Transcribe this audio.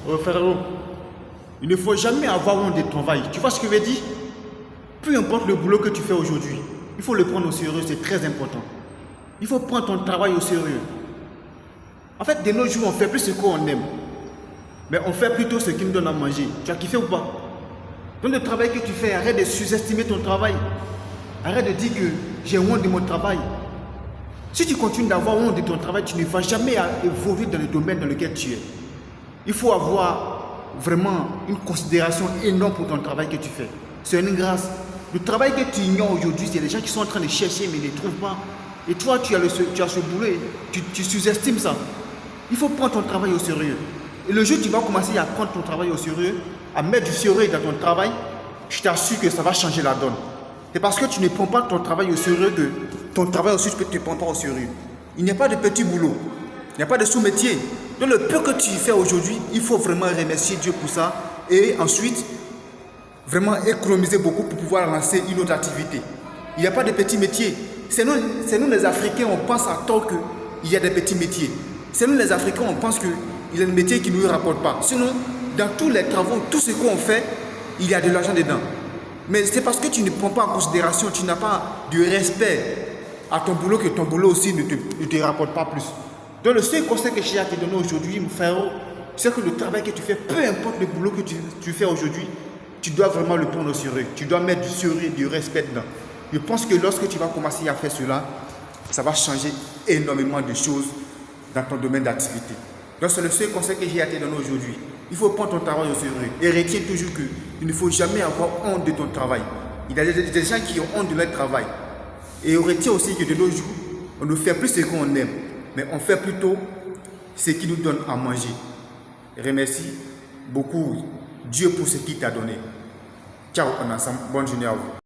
Oh frérot, il ne faut jamais avoir honte de travail. Tu vois ce que je veux dire? Peu importe le boulot que tu fais aujourd'hui, il faut le prendre au sérieux, c'est très important. Il faut prendre ton travail au sérieux. En fait, de nos jours, on fait plus ce qu'on aime. Mais on fait plutôt ce qui nous donne à manger. Tu as kiffé ou pas? Donc le travail que tu fais, arrête de sous-estimer ton travail. Arrête de dire que j'ai honte de mon travail. Si tu continues d'avoir honte de ton travail, tu ne vas jamais évoluer dans le domaine dans lequel tu es. Il faut avoir vraiment une considération énorme pour ton travail que tu fais. C'est une grâce. Le travail que tu ignores aujourd'hui, c'est les gens qui sont en train de chercher mais ils ne trouvent pas. Et toi, tu as ce boulot, tu sous-estimes ça. Il faut prendre ton travail au sérieux. Et le jour où tu vas commencer à prendre ton travail au sérieux, à mettre du sérieux dans ton travail, je t'assure que ça va changer la donne. C'est parce que tu ne prends pas ton travail au sérieux que ton travail aussi tu ne prends pas au sérieux. Il n'y a pas de petit boulot. Il n'y a pas de sous-métier. Donc le peu que tu fais aujourd'hui, il faut vraiment remercier Dieu pour ça. Et ensuite, vraiment économiser beaucoup pour pouvoir lancer une autre activité. Il n'y a pas de petits métiers. C'est nous les Africains, on pense à tort qu'il y a des petits métiers. C'est nous les Africains, on pense qu'il y a des métiers qui ne nous rapportent pas. Sinon, dans tous les travaux, tout ce qu'on fait, il y a de l'argent dedans. Mais c'est parce que tu ne prends pas en considération, tu n'as pas de respect à ton boulot que ton boulot aussi ne te rapporte pas plus. Donc le seul conseil que j'ai à te donner aujourd'hui, mon frère, c'est que le travail que tu fais, peu importe le boulot que tu fais aujourd'hui, tu dois vraiment le prendre au sérieux. Tu dois mettre du sérieux, du respect dedans. Je pense que lorsque tu vas commencer à faire cela, ça va changer énormément de choses dans ton domaine d'activité. Donc c'est le seul conseil que j'ai à te donner aujourd'hui. Il faut prendre ton travail au sérieux et retiens toujours qu'il ne faut jamais avoir honte de ton travail. Il y a des gens qui ont honte de leur travail. Et on retient aussi que de nos jours, on ne fait plus ce qu'on aime, mais on fait plutôt ce qui nous donne à manger. Et remercie beaucoup Dieu pour ce qu'il t'a donné. Ciao, on est ensemble. Bonne journée à vous.